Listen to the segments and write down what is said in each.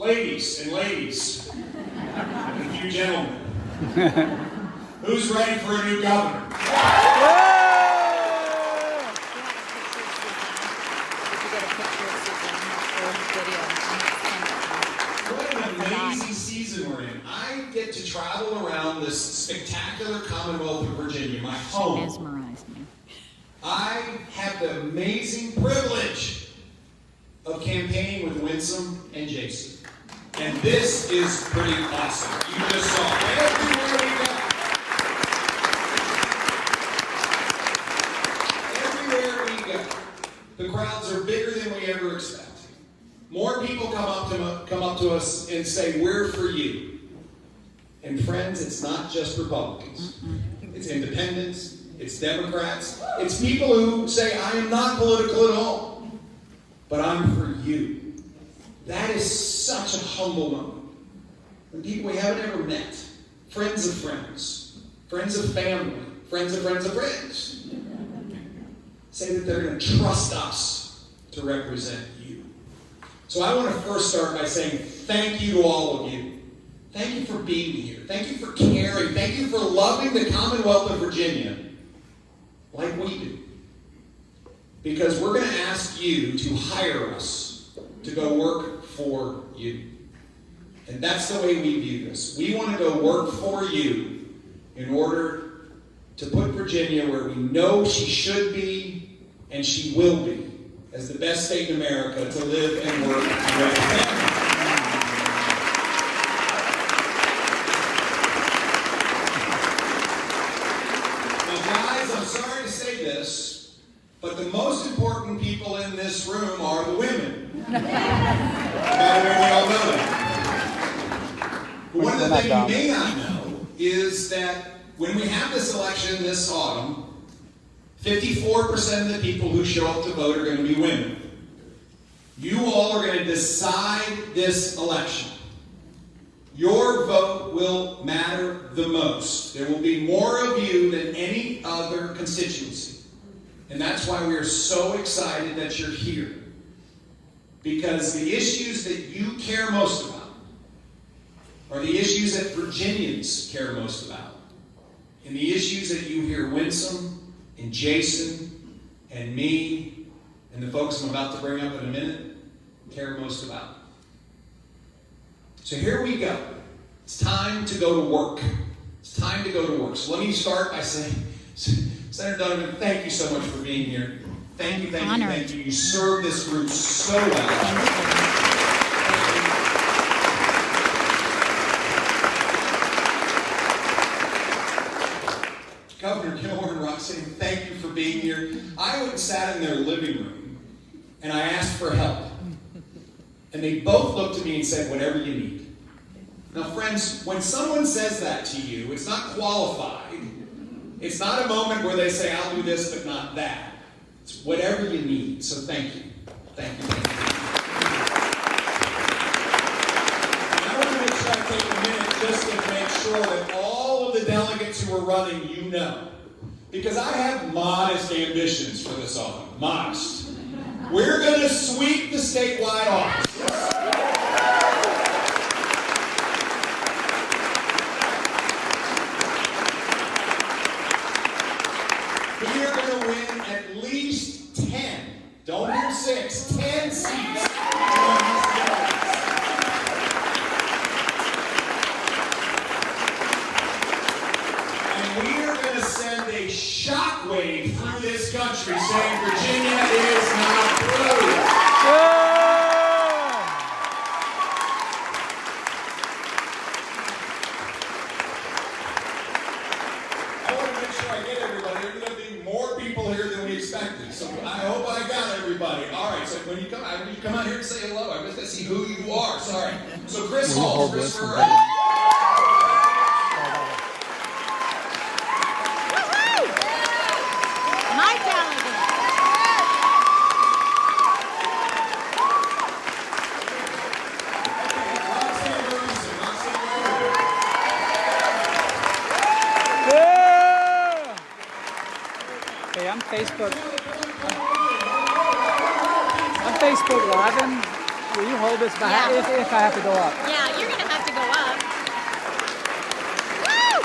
ladies and a few gentlemen, who's ready for a new governor? What an amazing season we're in. I get to travel around this spectacular Commonwealth of Virginia, my home. Mesmerized me. I have the amazing privilege of campaigning with Winsome and Jason. And this is pretty awesome. You just saw everywhere we go. Everywhere we go, the crowds are bigger than we ever expected. More people come up to us and say, "We're for you." And friends, it's not just Republicans. It's independents, it's Democrats, it's people who say, "I am not political at all, but I'm for you." That is such a humble moment. When people we haven't ever met, friends of friends, friends of family, friends of friends of friends, say that they're going to trust us to represent you. So I want to first start by saying thank you to all of you. Thank you for being here. Thank you for caring. Thank you for loving the Commonwealth of Virginia like we do. Because we're going to ask you to hire us to go work for you. And that's the way we view this. We want to go work for you in order to put Virginia where we know she should be and she will be as the best state in America to live and work and raise families. Now guys, I'm sorry to say this, but the most important people in this room are the women. By the way, we all know that. But one of the things you may not know is that when we have this election this autumn, 54% of the people who show up to vote are going to be women. You all are going to decide this election. Your vote will matter the most. There will be more of you than any other constituency. And that's why we are so excited that you're here. Because the issues that you care most about are the issues that Virginians care most about. And the issues that you hear Winsome and Jason and me and the folks I'm about to bring up in a minute care most about. So here we go. It's time to go to work. It's time to go to work. So let me start by saying, Senator Donovan, thank you so much for being here. Thank you, thank you, thank you. You served this group so well. Governor Gilmore and Roxanne, thank you for being here. I went and sat in their living room and I asked for help. And they both looked at me and said, "Whatever you need." Now friends, when someone says that to you, it's not qualified. It's not a moment where they say, "I'll do this, but not that." It's whatever you need. So thank you. Thank you. Thank you. And I want to make sure I take a minute just to make sure that all of the delegates who are running, you know. Because I have modest ambitions for this autumn. Modest. We're going to sweep the statewide office. We are going to win at least 10, don't hear 6, 10 seats. And we are going to send a shockwave through this country saying Virginia is not blue. So I hope I got everybody. All right, so when you come out here and say hello, I just got to see who you are. Sorry. So Chris Hall, Christopher. My delegate. Hey, I'm Facebook. I'm Facebook Live. Will you hold this back if I have to go up? Yeah, you're gonna have to go up. Woo!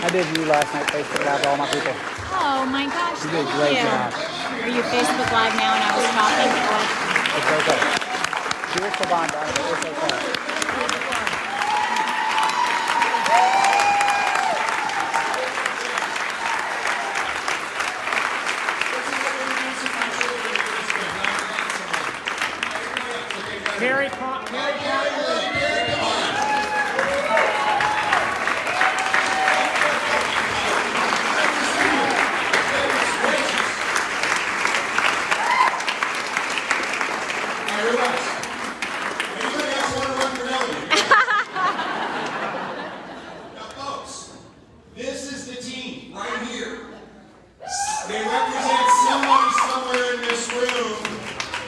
I did you last night, Facebook Live to all my people. Oh my gosh, You did a thank great you. job. Are you Facebook Live now and I was talking? It's okay. Cheers to Bondi, but it's okay. Carrie Anybody else want to run for delegate? Now, folks, this is the team right here. They represent somebody somewhere in this room.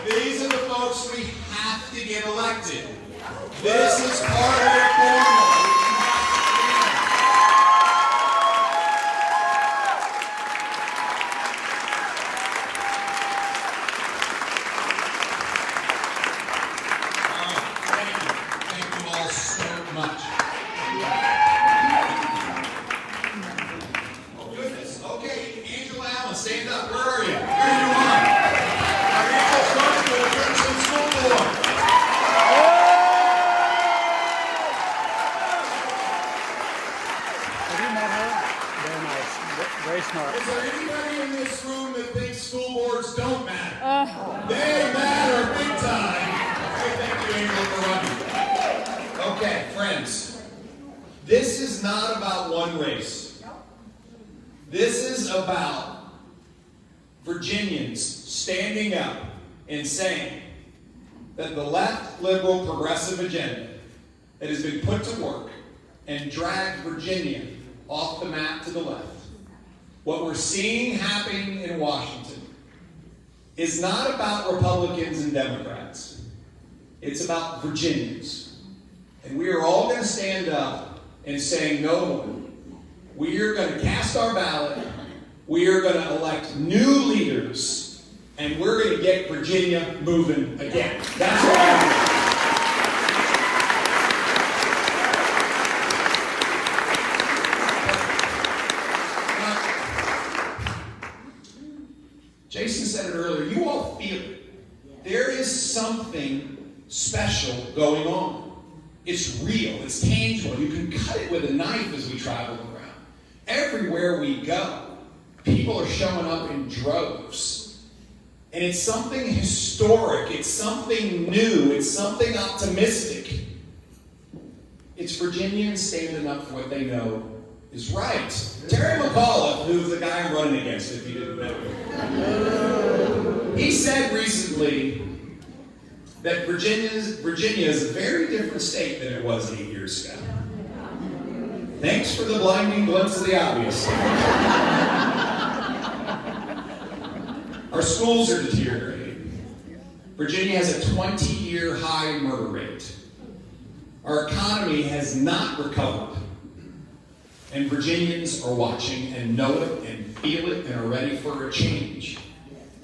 These are the folks we have to get elected. This is part of their formula. Thank you. Thank you all so much. Oh, goodness. Okay, Angela Allen, stand up. Where are you? Here you are. Our Angel Stark for the Crimson School Board. Have you met her? Very nice. Very smart. Is there anybody in this room that thinks school boards don't matter? They matter big time. Okay, thank you, Angel, for running. Okay, friends. This is not about one race. This is about Virginians standing up and saying that the left, liberal, progressive agenda that has been put to work and dragged Virginia off the map to the left, what we're seeing happening in Washington is not about Republicans and Democrats. It's about Virginians. And we are all going to stand up and say no more. We are going to cast our ballot. We are going to elect new leaders. And we're going to get Virginia moving again. That's what we're doing. Jason said it earlier, you all feel it. There is something special going on. It's real, it's tangible. You can cut it with a knife as we travel around. Everywhere we go, people are showing up in droves. And it's something historic, it's something new, it's something optimistic. It's Virginians standing up for what they know is right. Terry McAuliffe, who's the guy I'm running against, if you didn't know, he said recently that Virginia is a very different state than it was 8 years ago. Thanks for the blinding glimpse of the obvious. Our schools are deteriorating. Virginia has a 20-year high murder rate. Our economy has not recovered. And Virginians are watching and know it and feel it and are ready for a change.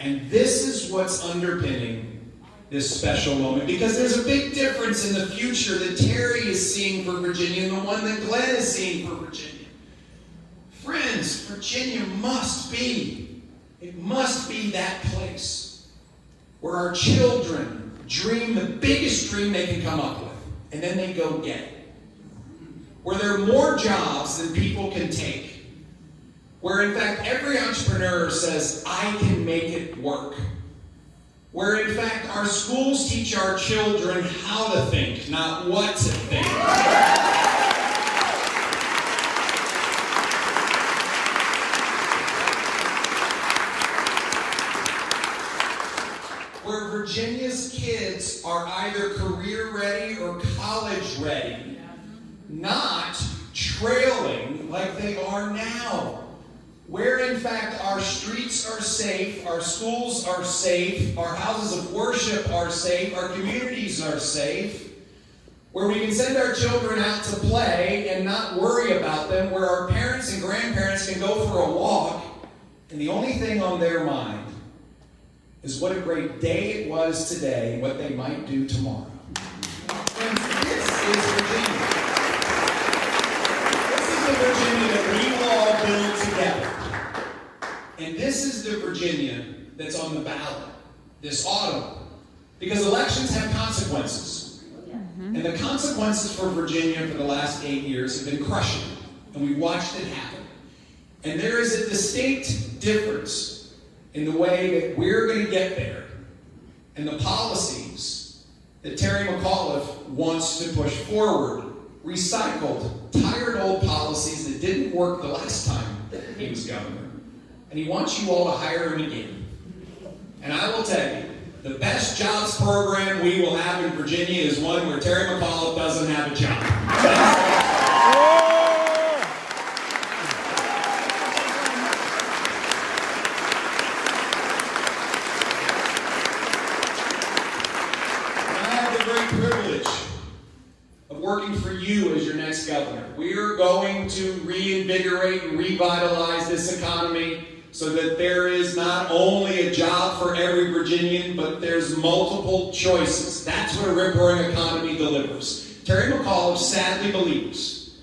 And this is what's underpinning this special moment, because there's a big difference in the future that Terry is seeing for Virginia and the one that Glenn is seeing for Virginia. Friends, Virginia must be that place where our children dream the biggest dream they can come up with, and then they go get it. Where there are more jobs than people can take. Where in fact every entrepreneur says, I can make it work. Where in fact our schools teach our children how to think, not what to think. Where Virginia's kids are either career ready or college ready, not trailing like they are now. Where in fact our streets are safe, our schools are safe, our houses of worship are safe, our communities are safe. where we can send our children out to play and not worry about them, where our parents and grandparents can go for a walk, and the only thing on their mind is what a great day it was today and what they might do tomorrow. Friends, this is Virginia. This is the Virginia that we will all build together. And this is the Virginia that's on the ballot this autumn. Because elections have consequences. And the consequences for Virginia for the last 8 years have been crushing. And we watched it happen. And there is a distinct difference in the way that we're going to get there and the policies that Terry McAuliffe wants to push forward. Recycled, tired old policies that didn't work the last time he was governor. And he wants you all to hire him again. And I will tell you, the best jobs program we will have in Virginia is one where Terry McAuliffe doesn't have a job. And I have the great privilege of working for you as your next governor. We're going to reinvigorate and revitalize this economy so that there is not only a job for every Virginian, but there's multiple choices. That's what a rip-roaring economy delivers. Terry McAuliffe sadly believes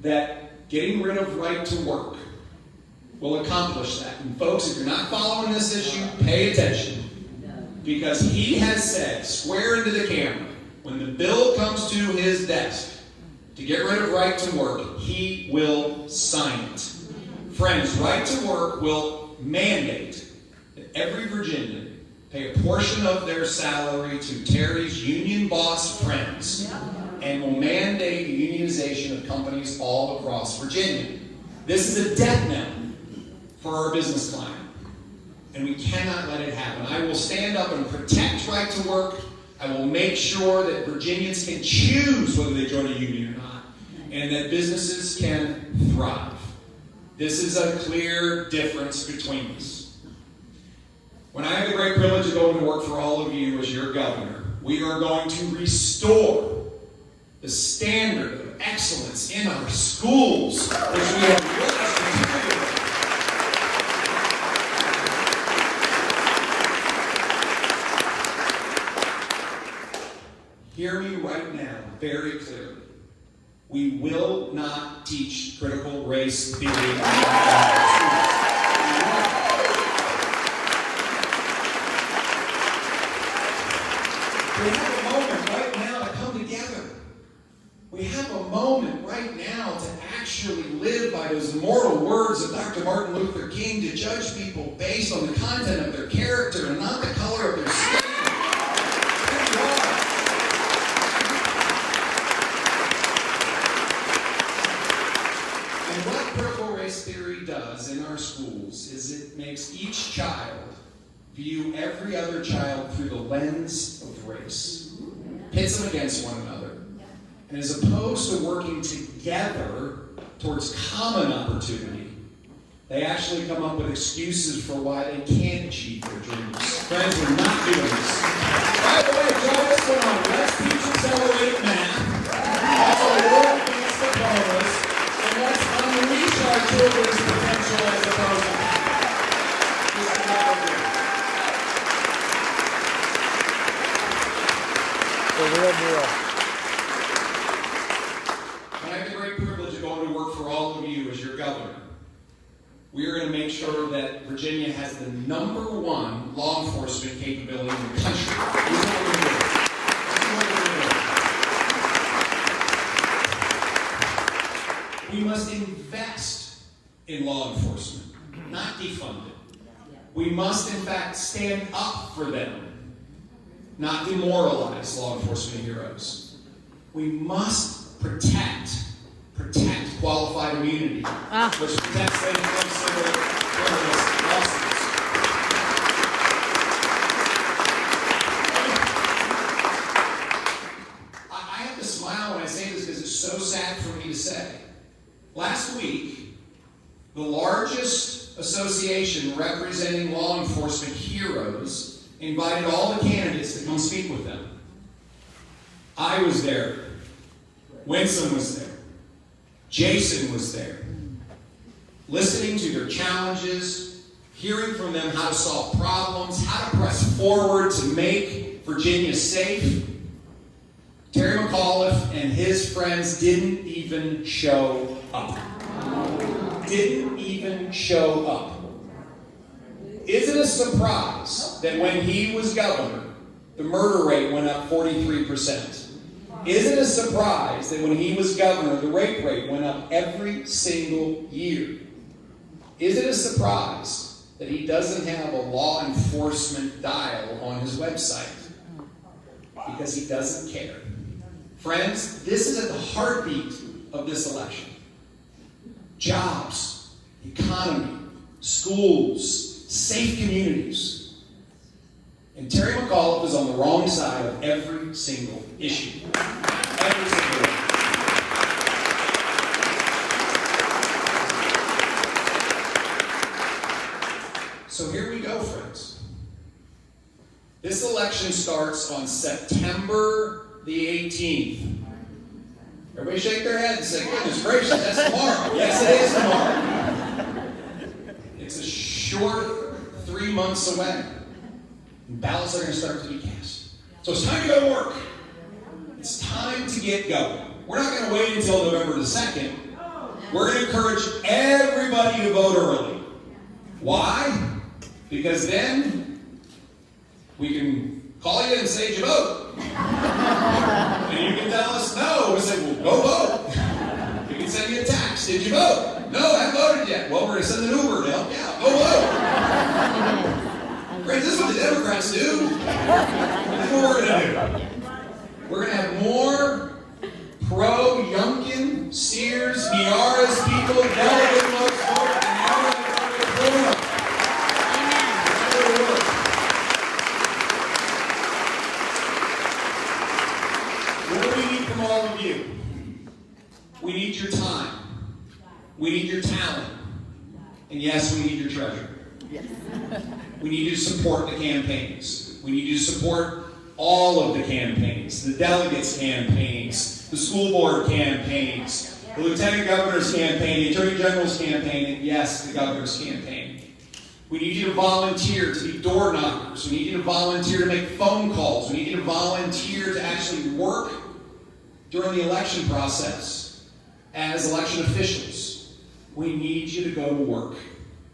that getting rid of right to work will accomplish that. And folks, if you're not following this issue, pay attention. Because he has said, square into the camera, when the bill comes to his desk to get rid of right to work, he will sign it. Friends, right to work will mandate that every Virginian pay a portion of their salary to Terry's union boss friends and will mandate the unionization of companies all across Virginia. This is a death knell for our business climate, and we cannot let it happen. I will stand up and protect right to work. I will make sure that Virginians can choose whether they join a union or not, and that businesses can thrive. This is a clear difference between us. When I have the great privilege of going to work for all of you as your governor, we are going to restore the standard of excellence in our schools, which we have lost materially. Hear me right now, very clearly. We will not teach critical race theory. We have a moment right now to come together. We have a moment right now to actually live by those immortal words of Dr. Martin Luther King, to judge people based on the content of their character and not the color of their skin. And what critical race theory does in our schools is it makes each child view every other child through the lens of race, pits them against one another, and as opposed to working together towards common opportunity, they actually come up with excuses for why they can't achieve their dreams. Friends, we're not doing this. By the way, join us on Let's Teach Accelerated Math, also World Advanced Diplomas, and let's unleash our children's potential as opposed to The real deal. And I have the great privilege of going to work for all of you as your governor. We are going to make sure that Virginia has the #1 law enforcement capability in the country. This is what we're doing. We must invest in law enforcement, not defund it. We must, in fact, stand up for them, not demoralize law enforcement heroes. We must protect qualified immunity, which protects them from civil criminal lawsuits. I have to smile when I say this because it's so sad for me to say. Last week, the largest association representing law enforcement heroes invited all the candidates to come speak with them. I was there Winsome was there. Jason was there. Listening to their challenges, hearing from them how to solve problems, how to press forward to make Virginia safe. Terry McAuliffe and his friends didn't even show up. Didn't even show up. Is it a surprise that when he was governor, the murder rate went up 43%? Is it a surprise that when he was governor, the rape rate went up every single year? Is it a surprise that he doesn't have a law enforcement dial on his website? Because he doesn't care. Friends, this is at the heartbeat of this election. Jobs, economy, schools, safe communities. And Terry McAuliffe is on the wrong side of every single issue. Every single one. So here we go, friends. This election starts on September the 18th. Everybody shake their head and say, goodness gracious, that's tomorrow. Yes, it is tomorrow. It's a short 3 months away. And ballots are going to start to be cast. So it's time to go to work. It's time to get going. We're not going to wait until November the 2nd. We're going to encourage everybody to vote early. Why? Because then we can call you and say, did you vote? And you can tell us no. We say, well, go vote. We can send you a text. Did you vote? No, I haven't voted yet. Well, we're going to send an Uber to help you out. Go vote. Friends, this is what the Democrats do. This is what we're going to do. We're going to have more pro-Youngkin, Sears, Miaras people, delegate votes vote than ever before. What do we need from all of you? We need your time. We need your talent. And yes, we need your treasure. Yes. We need you to support the campaigns. We need you to support all of the campaigns, the delegates' campaigns, the school board campaigns, the lieutenant governor's campaign, the attorney general's campaign, and yes, the governor's campaign. We need you to volunteer to be door knockers. We need you to volunteer to make phone calls. We need you to volunteer to actually work during the election process as election officials. We need you to go to work.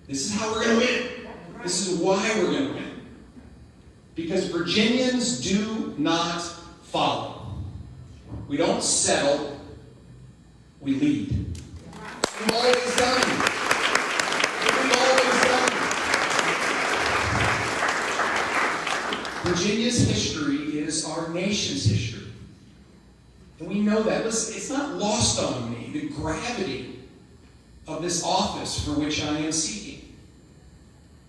This is how we're going to win. This is why we're going to win. Because Virginians do not follow. We don't settle. We lead. We've always done it. We've always done it. Virginia's history is our nation's history. And we know that. Listen, it's not lost on me, the gravity of this office for which I am seeking.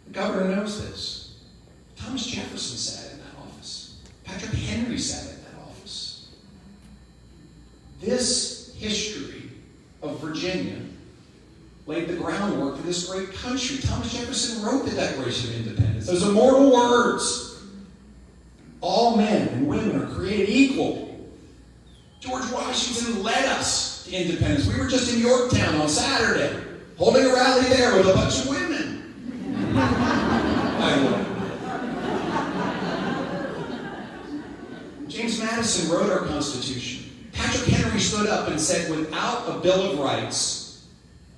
The governor knows this. Thomas Jefferson sat in that office. Patrick Henry sat in that office. This history of Virginia laid the groundwork for this great country. Thomas Jefferson wrote the Declaration of Independence. Those immortal words. All men and women are created equal. George Washington led us to independence. We were just in Yorktown on Saturday, holding a rally there with a bunch of women. I would. James Madison wrote our Constitution. Patrick Henry stood up and said, without a Bill of Rights,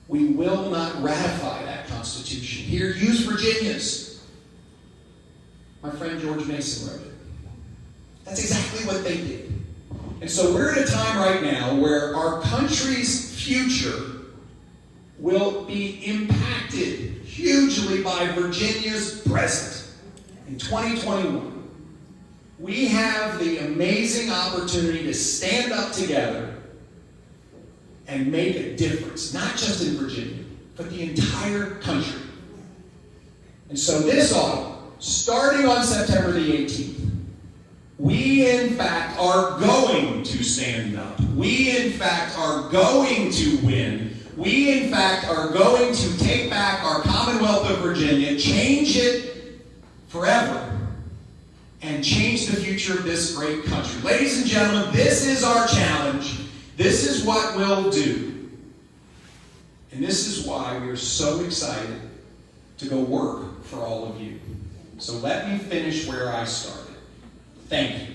we will not ratify that Constitution. Here, use Virginia's. My friend George Mason wrote it. That's exactly what they did. And so we're at a time right now where our country's future will be impacted hugely by Virginia's present. In 2021, we have the amazing opportunity to stand up together and make a difference, not just in Virginia, but the entire country. And so this autumn, starting on September the 18th, we in fact are going to stand up. We in fact are going to win. We in fact are going to take back our Commonwealth of Virginia, change it forever, and change the future of this great country. Ladies and gentlemen, this is our challenge. This is what we'll do. And this is why we are so excited to go work for all of you. So let me finish where I started. Thank you.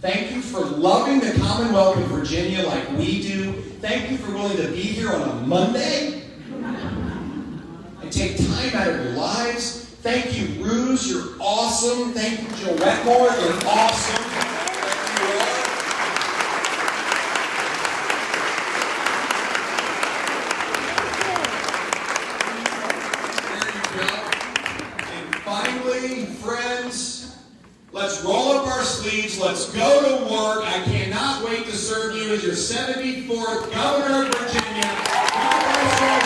Thank you for loving the Commonwealth of Virginia like we do. Thank you for willing to be here on a Monday and take time out of your lives. Thank you, Ruse. You're awesome. Thank you, Jill Wetmore. You're awesome. You are. There you go. And finally, friends, let's roll up our sleeves. Let's go to work. I cannot wait to serve you as your 74th Governor of Virginia. God bless you.